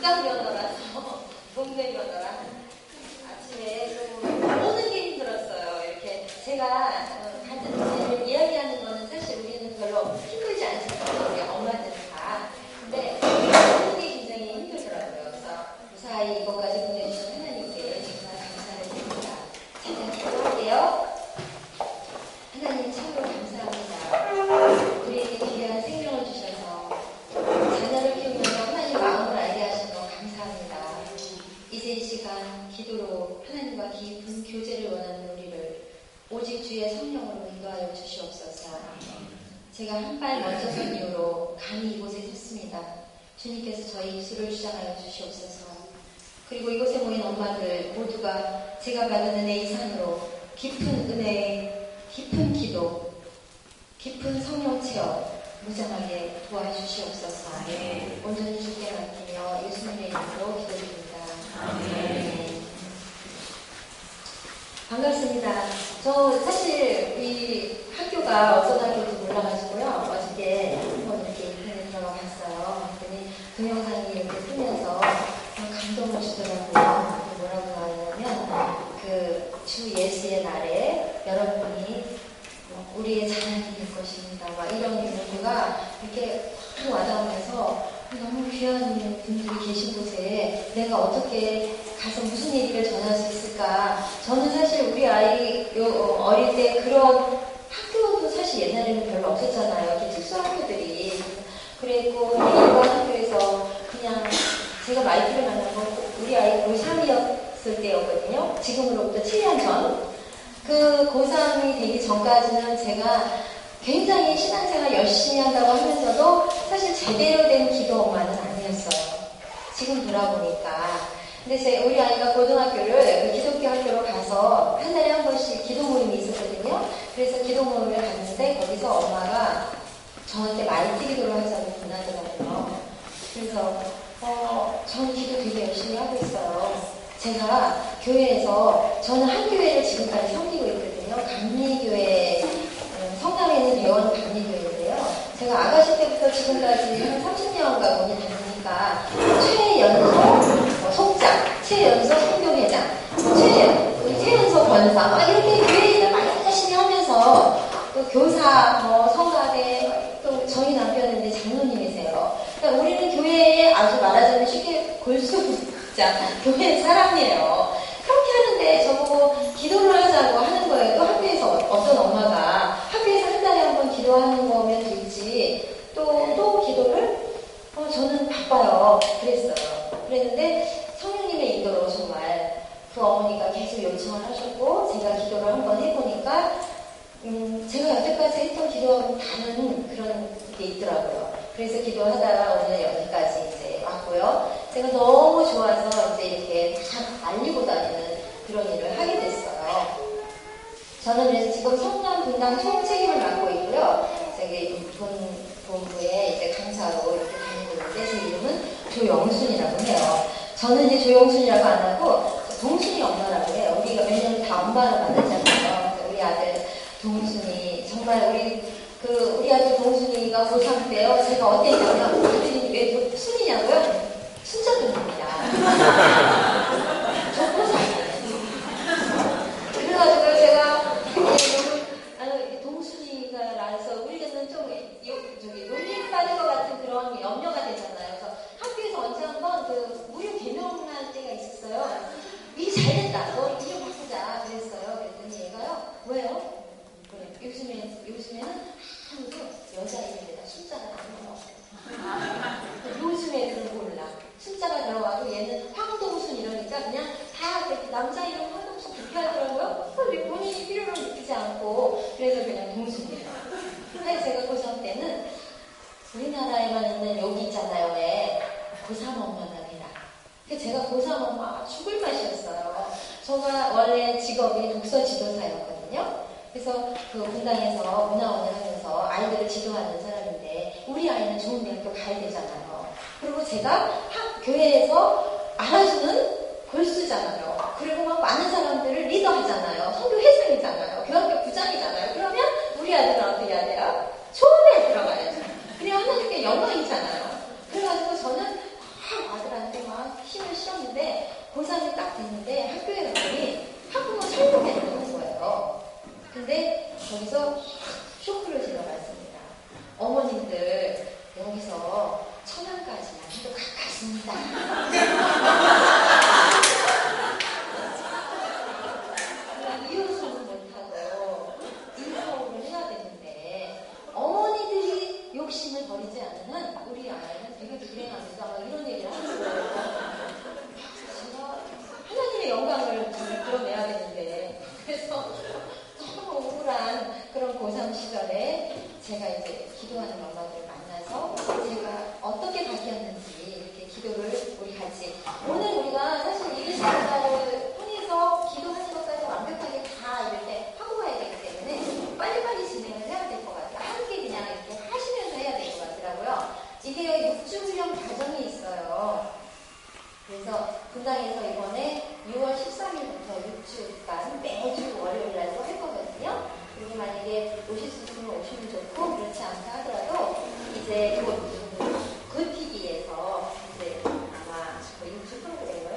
극강 면허라서 동네 면허라 아침에 좀 오는 게 힘들었어요. 이렇게 제가 같은 이야기하는 거는 사실 우리는 별로 힘들지 않잖아요. 우리 엄마들은 다. 근데 오는 게 굉장히 힘들더라고요. 그래서 무사히 이것까지 보내주신 하나님께 정말 감사를 드립니다. 잠깐 기도할게요. 하나님 참으로 감사합니다. 우리에게 귀한 생명을 주셔서 자녀를 키우면서 하나님 마음을 알게 하셔서 감사합니다. 이제 이 시간 기도로 하나님과 깊은 교제를 원하는 우리를 오직 주의 성령으로 인도하여 주시옵소서. 제가 한 발 먼저 선 이후로 감히 이곳에 섰습니다. 주님께서 저희 입술을 주장하여 주시옵소서. 그리고 이곳에 모인 엄마들 모두가 제가 받은 은혜 이상으로 깊은 은혜, 깊은 기도, 깊은 성령 체험 무장하게 도와주시옵소서. 온전히 주께 맡기며 예수님의 이름으로 기도드립니다. 아멘. 반갑습니다. 저 사실 이 학교가 어떤 학교인지 몰라가지고요. 어저께 한번 이렇게 인터넷 들어가 봤어요. 그랬더니 동영상이 이렇게 뜨면서 감동을 주더라고요. 뭐라고 나왔냐면 주 예수의 날에 여러분이 우리의 자랑이 될 것입니다. 막 이런 문구가 이렇게 확 와닿으면서 너무 귀한 분들이 계신 곳에 내가 어떻게 가서 무슨 얘기를 전할 수 있을까. 저는 사실 우리 아이 어릴 때 그런 학교도 사실 옛날에는 별로 없었잖아요. 이렇게 특수학교들이. 그랬고 이번 학교에서 그냥 제가 마이크를 만난 건 우리 아이 고3이었을 때였거든요. 지금으로부터 7년 전. 그 고3이 되기 전까지는 제가 굉장히 신앙생활 열심히 한다고 하면서도 사실 제대로 된 기도 엄마는 아니었어요. 지금 돌아보니까. 근데 우리 아이가 고등학교를 기독교 학교로 가서 한 달에 한 번씩 기도 모임이 있었거든요. 그래서 기도 모임을 갔는데 거기서 엄마가 저한테 마이티 기도를 하자고 권하더라고요. 그래서 저는 기도 되게 열심히 하고 있어요. 제가 교회에서 저는 한 교회를 지금까지 섬기고 있거든요. 감리교회, 성남에 있는 대원 감리교회인데요. 제가 아가씨 때부터 지금까지 한 30년 가까이 다니니까 최연소 속장, 최연소 선교회장, 최연소 권사 막 이렇게 교회 일을 많이 열심히 하면서 또 교사, 성가대, 또 저희 남편은 이제 장로님이세요. 그러니까 우리는 교회에 아주 말하자면 쉽게 골수자 교회 사람이에요. 그렇게 하는데 저보고 기도를 하자고 하는 거예요. 또 학교에서 어떤 엄마가 학교에서 한 달에 한 번 기도하는 거면 되지 또 기도를? 저는 바빠요. 그랬는데 성령님의 인도로 정말 그 어머니가 계속 요청을 하셨고 제가 기도를 한번 해보니까 제가 여태까지 했던 기도하고는 다른 그런 게 있더라고요. 그래서 기도하다가 오늘 여기까지 이제 왔고요. 제가 너무 좋아서 이제 이렇게 다 알리고 다니는 그런 일을 하게 됐어요. 저는 그래서 지금 성남 분당 총책임을 맡고 있고요. 저기 본부에 이제 강사로 이렇게 다니고 있는데 제 이름은 조영순이라고 해요. 저는 이제 조영순이라고 안 하고 동순이 엄마라고 해요. 우리가 매년 다 엄마를 만나잖아요. 우리 아들 동순이 정말 우리 아들 동순이가 고3 때요. 제가 어땠냐면 아들이 왜 순이냐고요? 순자동입니다. 저 고3. 그래가지고 제가 동순이가 나서 우리는 좀 놀림 받을 것 같은 그런 염려가 되잖아요. 그래서 학교에서 언제 한번 무료 개명할 때가 있었어요. 이 잘됐다. 너 이름 바꾸자. 그랬어요. 그랬더니 얘가요. 왜요? 그래. 요즘에는 아무도 여자 이름에다 숫자가 나와요. 요즘 애들은 몰라. 숫자가 들어가고 얘는 황동순 이러니까 그냥 다 남자 이름 황동순 그렇게 하더라고요. 본인이 필요를 느끼지 않고 그래서 그냥 동순이에요. 그래서 제가 고3 때는 우리나라에만 있는 여기 있잖아요. 왜 고3 엄마가 되라. 제가 고3 엄마 죽을 맛이었어요. 제가 원래 직업이 독서 지도사였거든요. 그래서 그 분당에서 문화원을 하면서 아이들을 지도하는 사람인데 우리 아이는 좋은 대학교 가야 되잖아요. 그리고 제가 교회에서 알아주는 골수잖아요. 그리고 막 많은 사람들을 리더하잖아요. 선교회장이잖아요. 교학교 부장이잖아요. 그러면 우리 아들은 어떻게 해야 돼요? 좋은 데 들어가야죠. 그냥 하나님께 영광이잖아요. 그래가지고 저는 아들한테 막 그래서 천안까지만 해도 가깝습니다. 이웃은 못하고 인사업을 해야 되는데 어머니들이 욕심을 버리지 않으면 우리 아이는 되게 불행합니다. 막 이런 얘기를 하는 거예요. 제가 하나님의 영광을 드러내야 되는데 그래서 너무 우울한 그런 고3 시절에 제가 이제 기도하는 엄마들을 만나서 제가 어떻게 바뀌었는지 이렇게 기도를 우리 같이 오늘 우리가 사실 이 시간을 통해서 기도하는 것까지 완벽하게 다 이렇게 하고 가야 되기 때문에 빨리빨리 진행을 해야 될 것 같아요. 함께 그냥 이렇게 하시면서 해야 될 것 같더라고요. 이게 6주 훈련 과정이 있어요. 그래서 분당에서 이번에 6월 13일부터 6주간 매주 월요일날도 할 거거든요. 그리고 만약에 오실 수 있으면 오시면 좋고 그렇지 않다 하더라도 이제 그 TV에서 이제 아마 그 6주 프로그램을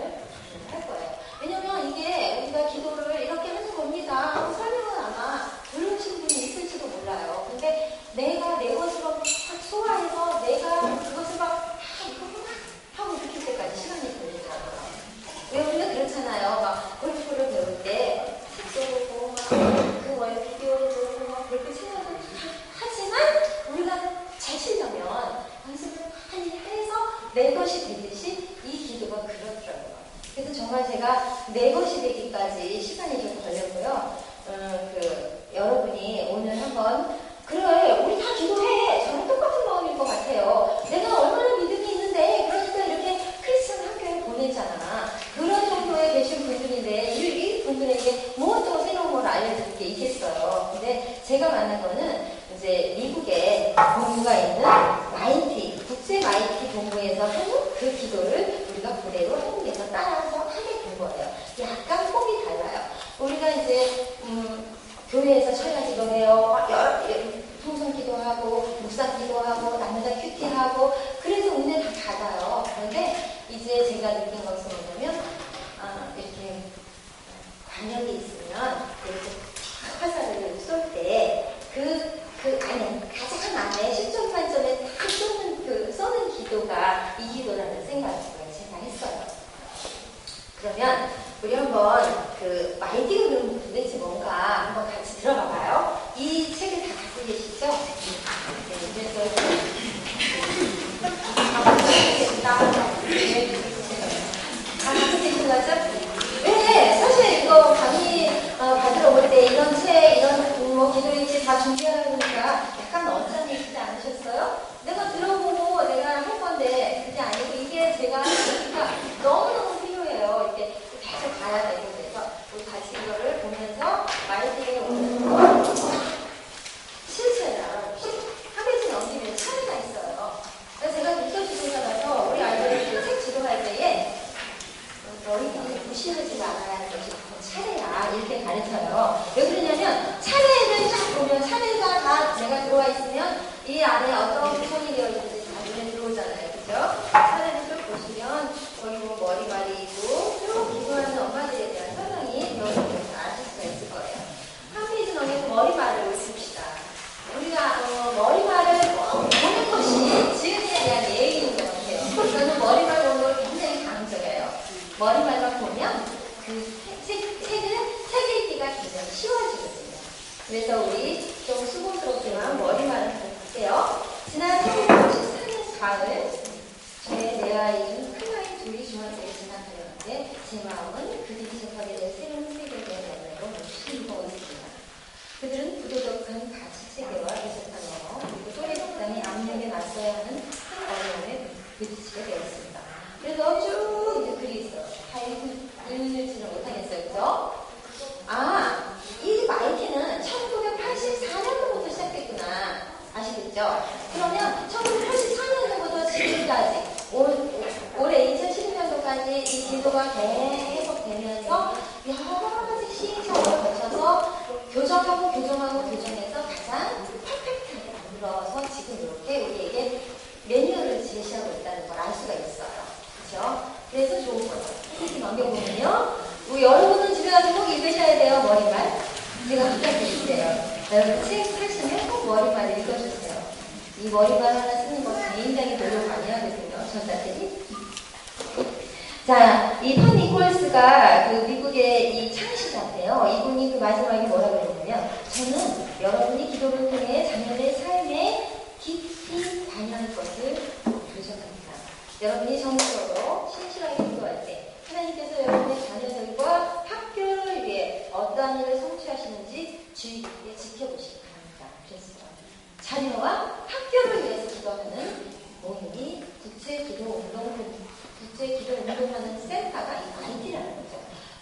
할 거예요. 왜냐면 이게 우리가 기도를 이렇게 하는 겁니다 하고 설명은 아마 들으신 분이 있을지도 몰라요. 근데 내가 내 것으로 막 소화해서 내가 그것을 막 이거구나 하고 느낄 때까지 시간이 걸리더라고요. 왜 우리가 그렇잖아요. 막 골프를 배울 때 책도 보고 막 그 월 비디오를 보고 막 그렇게 생각을 하지만 우리가 잘 치려면 연습을 많이 해서 내 것이 되듯이 이 기도가 그렇더라고요. 그래서 정말 제가 내 것이 되기까지 시간이 좀 걸렸고요. 여러분이 오늘 한번 그래 우리 다 기도해. 저는 똑같은 마음일 것 같아요. 내가 얼마나 믿음이 있는데 그러니까 이렇게 크리스천 학교에 보내잖아. 그런 정도에 계신 분들인데 이 분들에게 뭐 또 새로운 걸 알려줄 게 있겠어요. 근데 제가 만난 거는 이제 미국에 본부가 있는 마이티 국제 마이티 본부에서 하는 그 기도를 우리가 그대로 한국에서 따라서 하게 된 거예요. 약간 폼이 달라요. 우리가 이제 교회에서 철야 기도해요. 통성 기도하고 묵상 기도하고 남자 큐티하고 그래서 은혜 다 받아요. 그런데 이제 제가 느낀 것은 뭐냐면 이렇게 관역이 있으면 이렇게 화살을 쏠 때 아니 가장 안에 10점 만점에 다 쏘는 기도가 이 기도라는 생각을 제가 했어요. 그러면 우리 한번 그 마이팅은 그럼 도대체 뭔가 한번 같이 들어가 봐요. 이 책을 다 갖고 계시죠? 네, 그래서 다 갖고 계신 거죠? 네, 사실 이거 강의 받으러 올 때 이런 책, 이런 뭐 기도일지 다 준비하니까 약간 언짢으시지 않으셨어요? 내가 들어보고 내가 할 건데 그게 아니고 이게 제가 하니까 너무너무 필요해요. 이렇게 계속 가야 되고 그래서 우리 같이 이거를 보면서 마이팅에 오는 실체를 알아봅시다. 한 페이지 넘기면 차례가 있어요. 그래서 제가 독서지도자라서 우리 아이들이 책 지도할 때에 너희들이 무시하지 말아야 하는 것이 바로 차례야. 이렇게 가르쳐요. 왜 그러냐면 차례를 쫙 보면 차례가 다 내가 들어와 있으면 이 안에 어떤 구성이 되어 있는지 다 눈에 들어오잖아요. 그죠? 차례를 쭉 보시면 거기 뭐 머리말이 있고 쭉 기도하는 엄마들에 대한 설명이 배워있는 걸 아실 수가 있을 거예요. 한 페이지 넘기고 머리말을 봅시다. 우리가 머리말을 보는 것이 지은이에 대한 예의인 것 같아요. 저는 머리말 보는 걸 굉장히 강조해요. 머리말만 보면 그 책은 책 읽기가 굉장히 쉬워지거든요. 그래서 우리 좀 수고스럽지만 머리말을 볼게요. 지난 1954년 가을 저의 내 아이는 큰아이 둘이 중학교에 진학하려는데 제 마음은 그들이 접하게 될 새로운 세계에 대한 연애로 몹시 무거웠습니다. 그들은 부도덕한 가치체계와 비슷한 언어 그리고 또래 집단이 압력에 맞서야 하는 큰 어려움에 부딪히게 되었습니다. 그래서 쭉 이제 글이 있어요. 다 읽지는 못하겠어요. 그죠? 이 마이티는 1984년도부터 시작했구나. 아시겠죠? 그러면 1984년도부터 지금까지 올해 2016년도까지 이 기도가 계속 되면서 여러 가지 시행착오를 거쳐서 교정해서 가장 퍼펙트하게 만들어서 지금 이렇게 우리에게 매뉴얼을 제시하고 있다는 걸 알 수가 있어요. 그렇죠? 그래서 좋은 거죠. 이렇게 넘겨보면요. 여러분은 집에 가서 꼭 읽으셔야 돼요. 머리말. 제가 부탁드릴게요. 여러분 책 사시면 꼭 머리말 읽어주세요. 이 머리말 하나 글자만 쓰는 거 굉장히 노력 많이 하거든요. 전사들이. 자, 이 판 니콜스가 그 미국의 이 창시자인데요. 이분이 그 마지막에 뭐라고 그랬냐면, 저는 여러분이 기도를 통해 자녀의 삶에 깊이 관여할 것을 결정합니다. 여러분이 정식으로 신실하게 기도할 때 하나님께서 여러분의 자녀들과 학교를 위해 어떠한 일을 성취하시는지 주의 깊게 지켜보시기 바랍니다. 그래서 자녀와 학교를 위해서 기도하는 모임이 국제기도운동하는 센터가 이 IT라는 거죠.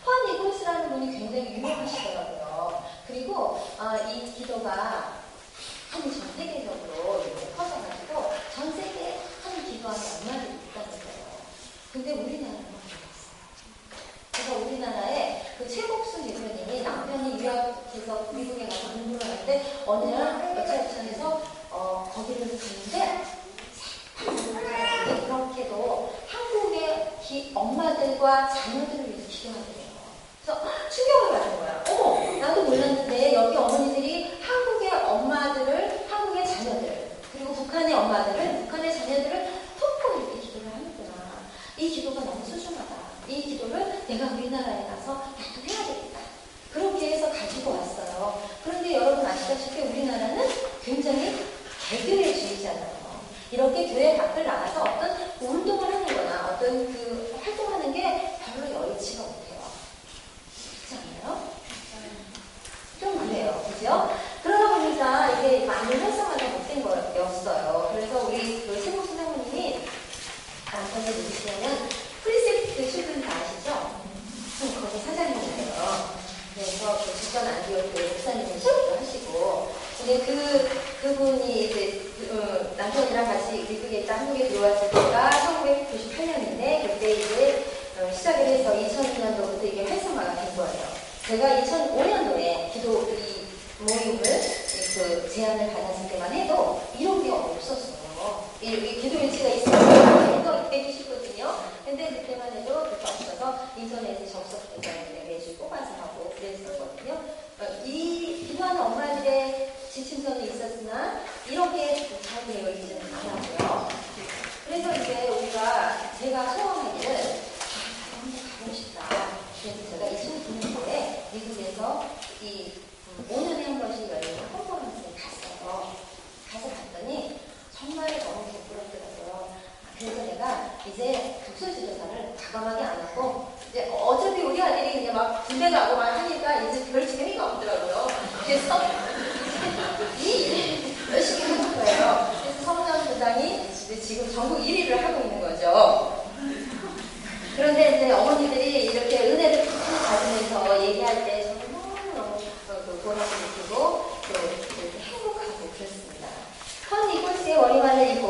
펀 니콜스라는 분이 굉장히 유명하시더라고요. 그리고 이 기도가 전 세계적으로 이렇게 퍼져가지고 전 세계에 한 기도하는 엄마들이 있다는 거예요. 근데 우리나라는 몰랐어요. 그래서 우리나라에 그 최복순 대표님이 남편이 유학해서 미국에 가서 공부를 하는데 어느 날 여차여차해서 거기를 갔는데 그렇게도 한국의 엄마들과 자녀들을 위해서 기도하더래요. 그래서 충격을 받은 거야. 어머, 나도 몰랐는데 여기 어머니들이 한국의 엄마들을, 한국의 자녀들, 그리고 북한의 엄마들을, 북한의 자녀들을 돕고 이렇게 기도를 하는구나. 이 기도가 너무 소중하다. 이 기도를 내가 우리나라에 가서 나도 해야 되겠다. 그렇게 해서 가지고 왔어요. 그런데 여러분 아시다시피 우리나라는 굉장히 개교회주의잖아요. 이렇게 교회 밖을 나가서 어떤 운동을 하는 거나 어떤 그 활동하는 게 별로 여의치가 못해요. 그렇지 않나요? 좀 그래요. 그죠? 그러다 보니까 이게 많이 활성화가 못된 거였어요. 그래서 우리 그 세모 선생님이 남편을 누구시냐면 프리셉트 출근 다 아시죠? 거기 사장님이에요. 그래서 그 주전 안디오교회 목사님이시기도 하시고, 근데 그분이 이제 남편이랑 같이 미국에 있다 한국에 들어왔을 때가 1998년인데 그때 이제 시작을 해서 2002년도부터 이게 활성화가 된 거예요. 제가 2005년도에 기도 이 모임을 그 제안을 받았을 때만 해도 이런 게 없었어요. 이 기도 일치가 있으면 이거 해주시거든요. 근데 그때만 해도 그게 없어서 인터넷에 접속해서 매주 뽑아서 하고 그랬었거든요. 이 기도하는 엄마들의 지침서는 있었으나 이렇게 잘 되어 있지는 않았고요. 그래서 이제 제가 소원하기를 한번 가고 싶다. 그래서 제가 2009년도에 미국에서 이 5년에 한 번씩 열리는 컨퍼런스에 갔어요. 가서 봤더니 정말 너무 부끄럽더라고요. 그래서 내가 이제 독서지도사를 과감하게 안 하고 이제 어차피 우리 아들이 이제 막 군대 가고 막 하니까 이제 별 재미가 없더라고요. 그래서 이 일을 열심히 하는 거예요. 그래서 서문정 부장이 지금 전국 1위를 하고 있는 거죠. 그런데 이제 어머니들이 이렇게 은혜를 받으면서 얘기할 때 저는 너무너무 보람을 느끼고 또 이렇게 행복하고 그렇습니다. 펀 니콜스의 머리말을 입고